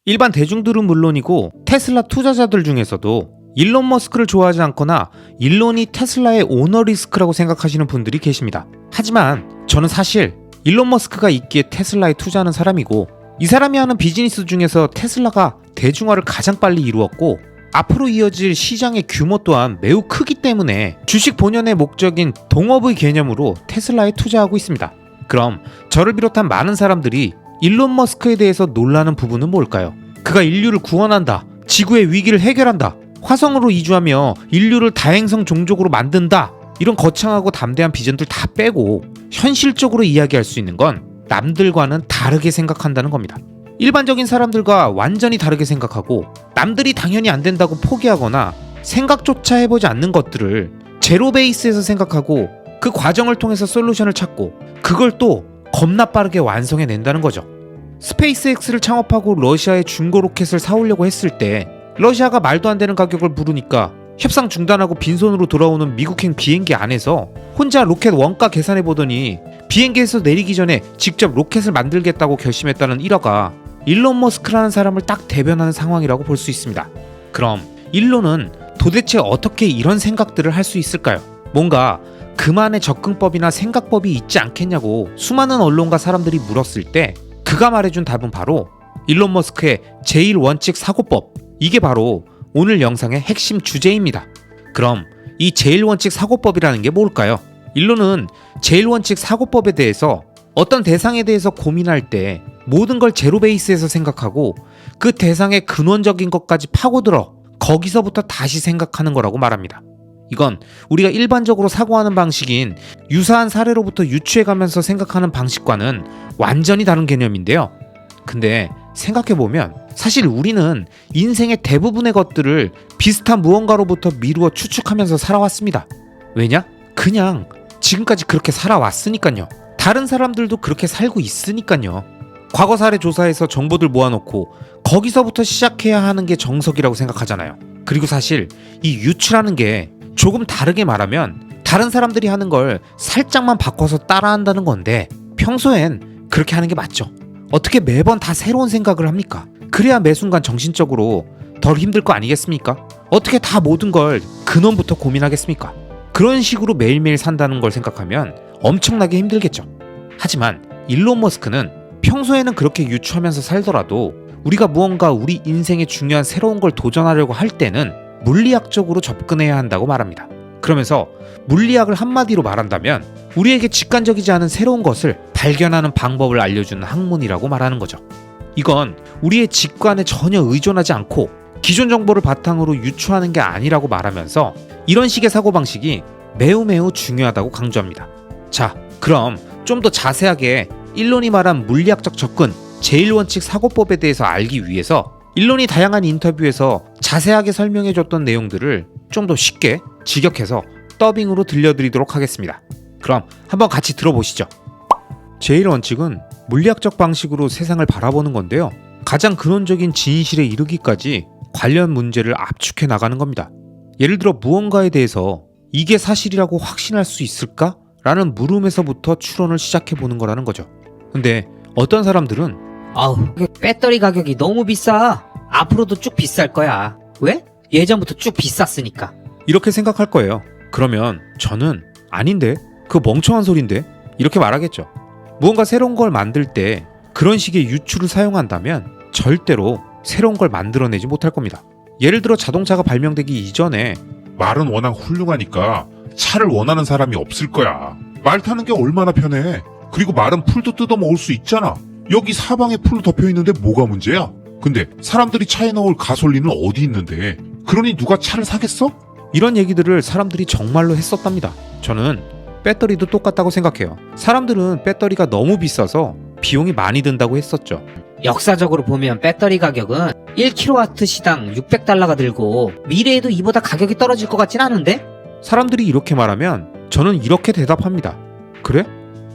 일반 대중들은 물론이고 테슬라 투자자들 중에서도 일론 머스크를 좋아하지 않거나 일론이 테슬라의 오너 리스크라고 생각하시는 분들이 계십니다. 하지만 저는 사실 일론 머스크가 있기에 테슬라에 투자하는 사람이고, 이 사람이 하는 비즈니스 중에서 테슬라가 대중화를 가장 빨리 이루었고 앞으로 이어질 시장의 규모 또한 매우 크기 때문에 주식 본연의 목적인 동업의 개념으로 테슬라에 투자하고 있습니다. 그럼 저를 비롯한 많은 사람들이 일론 머스크에 대해서 놀라는 부분은 뭘까요? 그가 인류를 구원한다, 지구의 위기를 해결한다, 화성으로 이주하며 인류를 다행성 종족으로 만든다, 이런 거창하고 담대한 비전들 다 빼고 현실적으로 이야기할 수 있는 건 남들과는 다르게 생각한다는 겁니다. 일반적인 사람들과 완전히 다르게 생각하고 남들이 당연히 안 된다고 포기하거나 생각조차 해보지 않는 것들을 제로 베이스에서 생각하고 그 과정을 통해서 솔루션을 찾고 그걸 또 겁나 빠르게 완성해낸다는 거죠. 스페이스X를 창업하고 러시아의 중고 로켓을 사오려고 했을 때 러시아가 말도 안 되는 가격을 부르니까 협상 중단하고 빈손으로 돌아오는 미국행 비행기 안에서 혼자 로켓 원가 계산해보더니 비행기에서 내리기 전에 직접 로켓을 만들겠다고 결심했다는 일화가 일론 머스크라는 사람을 딱 대변하는 상황이라고 볼 수 있습니다. 그럼 일론은 도대체 어떻게 이런 생각들을 할 수 있을까요? 뭔가 그만의 접근법이나 생각법이 있지 않겠냐고 수많은 언론과 사람들이 물었을 때 그가 말해준 답은 바로 일론 머스크의 제1원칙 사고법, 이게 바로 오늘 영상의 핵심 주제입니다. 그럼 이 제1원칙 사고법이라는 게 뭘까요? 일론은 제1원칙 사고법에 대해서 어떤 대상에 대해서 고민할 때 모든 걸 제로 베이스에서 생각하고 그 대상의 근원적인 것까지 파고들어 거기서부터 다시 생각하는 거라고 말합니다. 이건 우리가 일반적으로 사고하는 방식인 유사한 사례로부터 유추해가면서 생각하는 방식과는 완전히 다른 개념인데요. 근데 생각해보면 사실 우리는 인생의 대부분의 것들을 비슷한 무언가로부터 미루어 추측하면서 살아왔습니다. 왜냐? 그냥 지금까지 그렇게 살아왔으니까요. 다른 사람들도 그렇게 살고 있으니까요. 과거 사례 조사해서 정보들 모아놓고 거기서부터 시작해야 하는 게 정석이라고 생각하잖아요. 그리고 사실 이 유추라는 게 조금 다르게 말하면 다른 사람들이 하는 걸 살짝만 바꿔서 따라한다는 건데, 평소엔 그렇게 하는 게 맞죠. 어떻게 매번 다 새로운 생각을 합니까? 그래야 매 순간 정신적으로 덜 힘들 거 아니겠습니까? 어떻게 다 모든 걸 근원부터 고민하겠습니까? 그런 식으로 매일매일 산다는 걸 생각하면 엄청나게 힘들겠죠. 하지만 일론 머스크는 평소에는 그렇게 유추하면서 살더라도 우리가 무언가 우리 인생에 중요한 새로운 걸 도전하려고 할 때는 물리학적으로 접근해야 한다고 말합니다. 그러면서 물리학을 한마디로 말한다면 우리에게 직관적이지 않은 새로운 것을 발견하는 방법을 알려주는 학문이라고 말하는 거죠. 이건 우리의 직관에 전혀 의존하지 않고 기존 정보를 바탕으로 유추하는 게 아니라고 말하면서 이런 식의 사고방식이 매우 중요하다고 강조합니다. 자, 그럼 좀 더 자세하게 일론이 말한 물리학적 접근, 제1원칙 사고법에 대해서 알기 위해서 일론이 다양한 인터뷰에서 자세하게 설명해줬던 내용들을 좀 더 쉽게 직역해서 더빙으로 들려드리도록 하겠습니다. 그럼 한번 같이 들어보시죠. 제1원칙은 물리학적 방식으로 세상을 바라보는 건데요. 가장 근원적인 진실에 이르기까지 관련 문제를 압축해 나가는 겁니다. 예를 들어 무언가에 대해서 이게 사실이라고 확신할 수 있을까? 라는 물음에서부터 추론을 시작해보는 거라는 거죠. 근데 어떤 사람들은 아우, 배터리 가격이 너무 비싸. 앞으로도 쭉 비쌀 거야. 왜? 예전부터 쭉 비쌌으니까. 이렇게 생각할 거예요. 그러면 저는 아닌데? 그거 멍청한 소린데? 이렇게 말하겠죠. 무언가 새로운 걸 만들 때 그런 식의 유추를 사용한다면 절대로 새로운 걸 만들어내지 못할 겁니다. 예를 들어 자동차가 발명되기 이전에 말은 워낙 훌륭하니까 차를 원하는 사람이 없을 거야. 말 타는 게 얼마나 편해. 그리고 말은 풀도 뜯어 먹을 수 있잖아. 여기 사방에 풀로 덮여 있는데 뭐가 문제야? 근데 사람들이 차에 넣을 가솔린은 어디 있는데? 그러니 누가 차를 사겠어? 이런 얘기들을 사람들이 정말로 했었답니다. 저는 배터리도 똑같다고 생각해요. 사람들은 배터리가 너무 비싸서 비용이 많이 든다고 했었죠. 역사적으로 보면 배터리 가격은 1kW 시당 600달러가 들고 미래에도 이보다 가격이 떨어질 것 같진 않은데? 사람들이 이렇게 말하면 저는 이렇게 대답합니다. 그래?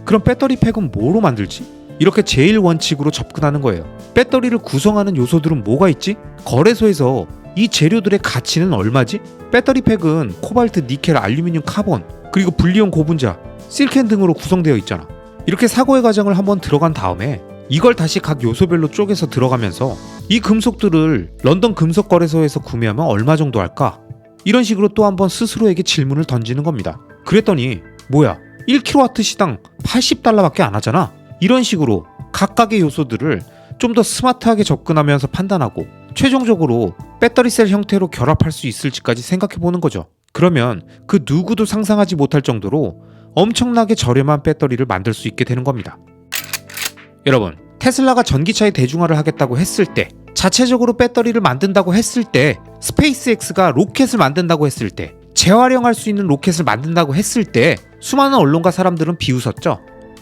그럼 배터리 팩은 뭐로 만들지? 이렇게 제1원칙으로 접근하는 거예요. 배터리를 구성하는 요소들은 뭐가 있지? 거래소에서 이 재료들의 가치는 얼마지? 배터리 팩은 코발트, 니켈, 알루미늄, 카본, 그리고 불리온 고분자, 실켄 등으로 구성되어 있잖아. 이렇게 사고의 과정을 한번 들어간 다음에 이걸 다시 각 요소별로 쪼개서 들어가면서 이 금속들을 런던 금속거래소에서 구매하면 얼마 정도 할까? 이런 식으로 또 한번 스스로에게 질문을 던지는 겁니다. 그랬더니 뭐야 1kW 시당 80달러밖에 안 하잖아. 이런 식으로 각각의 요소들을 좀 더 스마트하게 접근하면서 판단하고 최종적으로 배터리셀 형태로 결합할 수 있을지까지 생각해보는 거죠. 그러면 그 누구도 상상하지 못할 정도로 엄청나게 저렴한 배터리를 만들 수 있게 되는 겁니다. 여러분, 테슬라가 전기차의 대중화를 하겠다고 했을 때, 자체적으로 배터리를 만든다고 했을 때, 스페이스X가 로켓을 만든다고 했을 때, 재활용할 수 있는 로켓을 만든다고 했을 때 수많은 언론과 사람들은 비웃었죠.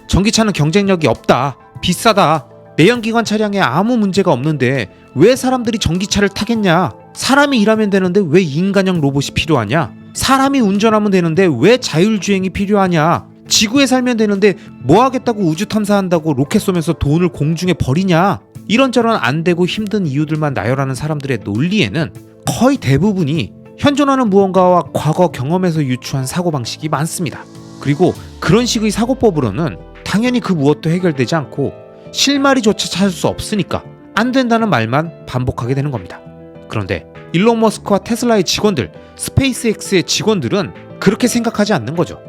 전기차는 경쟁력이 없다, 비싸다, 내연기관 차량에 아무 문제가 없는데 왜 사람들이 전기차를 타겠냐? 사람이 일하면 되는데 왜 인간형 로봇이 필요하냐? 사람이 운전하면 되는데 왜 자율주행이 필요하냐? 지구에 살면 되는데 뭐 하겠다고 우주 탐사한다고 로켓 쏘면서 돈을 공중에 버리냐? 이런저런 안 되고 힘든 이유들만 나열하는 사람들의 논리에는 거의 대부분이 현존하는 무언가와 과거 경험에서 유추한 사고방식이 많습니다. 그리고 그런 식의 사고법으로는 당연히 그 무엇도 해결되지 않고 실마리조차 찾을 수 없으니까 안 된다는 말만 반복하게 되는 겁니다. 그런데 일론 머스크와 테슬라의 직원들, 스페이스X의 직원들은 그렇게 생각하지 않는 거죠.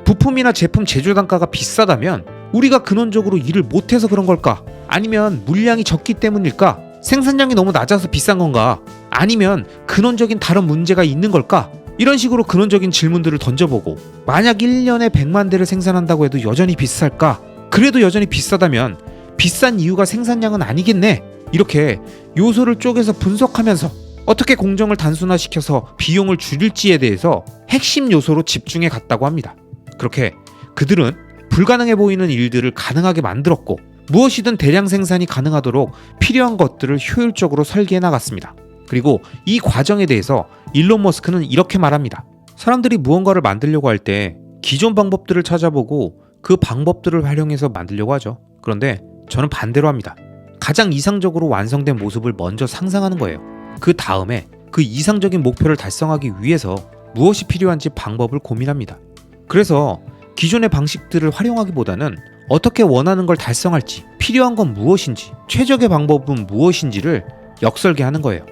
부품이나 제품 제조 단가가 비싸다면 우리가 근원적으로 일을 못해서 그런 걸까? 아니면 물량이 적기 때문일까? 생산량이 너무 낮아서 비싼 건가? 아니면 근원적인 다른 문제가 있는 걸까? 이런 식으로 근원적인 질문들을 던져보고 만약 1년에 100만 대를 생산한다고 해도 여전히 비쌀까? 그래도 여전히 비싸다면 비싼 이유가 생산량은 아니겠네? 이렇게 요소를 쪼개서 분석하면서 어떻게 공정을 단순화시켜서 비용을 줄일지에 대해서 핵심 요소로 집중해 갔다고 합니다. 그렇게 그들은 불가능해 보이는 일들을 가능하게 만들었고 무엇이든 대량 생산이 가능하도록 필요한 것들을 효율적으로 설계해 나갔습니다. 그리고 이 과정에 대해서 일론 머스크는 이렇게 말합니다. 사람들이 무언가를 만들려고 할 때 기존 방법들을 찾아보고 그 방법들을 활용해서 만들려고 하죠. 그런데 저는 반대로 합니다. 가장 이상적으로 완성된 모습을 먼저 상상하는 거예요. 그 다음에 그 이상적인 목표를 달성하기 위해서 무엇이 필요한지 방법을 고민합니다. 그래서 기존의 방식들을 활용하기보다는 어떻게 원하는 걸 달성할지, 필요한 건 무엇인지, 최적의 방법은 무엇인지를 역설계하는 거예요.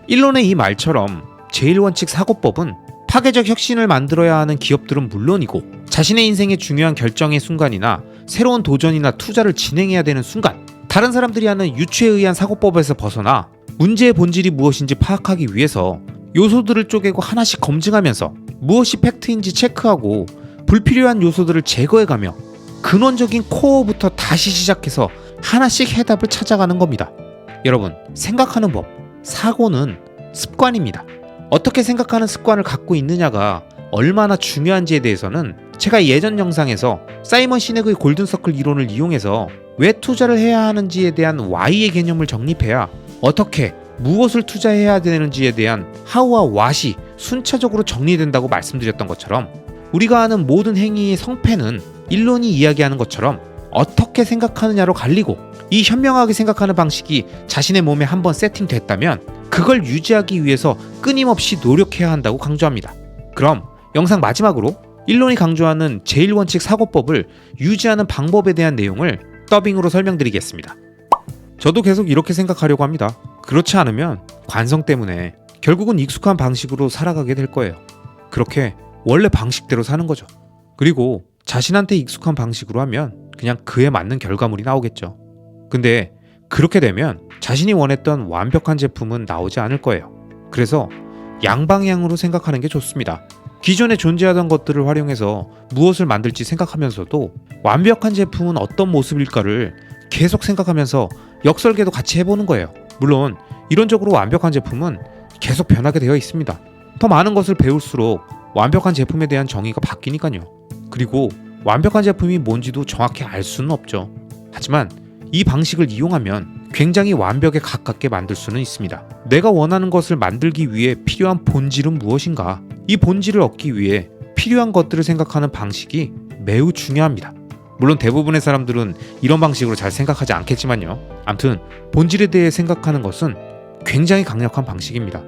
일론의 이 말처럼 제1원칙 사고법은 파괴적 혁신을 만들어야 하는 기업들은 물론이고 자신의 인생의 중요한 결정의 순간이나 새로운 도전이나 투자를 진행해야 되는 순간 다른 사람들이 하는 유추에 의한 사고법에서 벗어나 문제의 본질이 무엇인지 파악하기 위해서 요소들을 쪼개고 하나씩 검증하면서 무엇이 팩트인지 체크하고 불필요한 요소들을 제거해가며 근원적인 코어부터 다시 시작해서 하나씩 해답을 찾아가는 겁니다. 여러분, 생각하는 법, 사고는 습관입니다. 어떻게 생각하는 습관을 갖고 있느냐가 얼마나 중요한지에 대해서는 제가 예전 영상에서 사이먼 시넥의 골든서클 이론을 이용해서 왜 투자를 해야 하는지에 대한 Y의 개념을 정립해야 어떻게 무엇을 투자해야 되는지에 대한 How와 What이 순차적으로 정리된다고 말씀드렸던 것처럼 우리가 하는 모든 행위의 성패는 일론이 이야기하는 것처럼 어떻게 생각하느냐로 갈리고 이 현명하게 생각하는 방식이 자신의 몸에 한번 세팅됐다면 그걸 유지하기 위해서 끊임없이 노력해야 한다고 강조합니다. 그럼 영상 마지막으로 일론이 강조하는 제1원칙 사고법을 유지하는 방법에 대한 내용을 더빙으로 설명드리겠습니다. 저도 계속 이렇게 생각하려고 합니다. 그렇지 않으면 관성 때문에 결국은 익숙한 방식으로 살아가게 될 거예요. 그렇게 원래 방식대로 사는 거죠. 그리고 자신한테 익숙한 방식으로 하면 그냥 그에 맞는 결과물이 나오겠죠. 근데 그렇게 되면 자신이 원했던 완벽한 제품은 나오지 않을 거예요. 그래서 양방향으로 생각하는 게 좋습니다. 기존에 존재하던 것들을 활용해서 무엇을 만들지 생각하면서도 완벽한 제품은 어떤 모습일까를 계속 생각하면서 역설계도 같이 해보는 거예요. 물론 이론적으로 완벽한 제품은 계속 변하게 되어 있습니다. 더 많은 것을 배울수록 완벽한 제품에 대한 정의가 바뀌니까요. 그리고 완벽한 제품이 뭔지도 정확히 알 수는 없죠. 하지만 이 방식을 이용하면 굉장히 완벽에 가깝게 만들 수는 있습니다. 내가 원하는 것을 만들기 위해 필요한 본질은 무엇인가? 이 본질을 얻기 위해 필요한 것들을 생각하는 방식이 매우 중요합니다. 물론 대부분의 사람들은 이런 방식으로 잘 생각하지 않겠지만요. 암튼 본질에 대해 생각하는 것은 굉장히 강력한 방식입니다.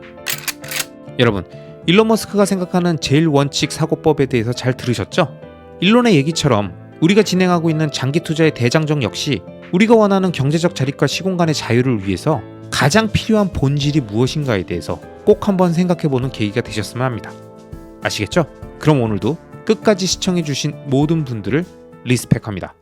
여러분, 일론 머스크가 생각하는 제1원칙 사고법에 대해서 잘 들으셨죠? 일론의 얘기처럼 우리가 진행하고 있는 장기 투자의 대장정 역시 우리가 원하는 경제적 자립과 시공간의 자유를 위해서 가장 필요한 본질이 무엇인가에 대해서 꼭 한번 생각해보는 계기가 되셨으면 합니다. 아시겠죠? 그럼 오늘도 끝까지 시청해주신 모든 분들을 리스펙합니다.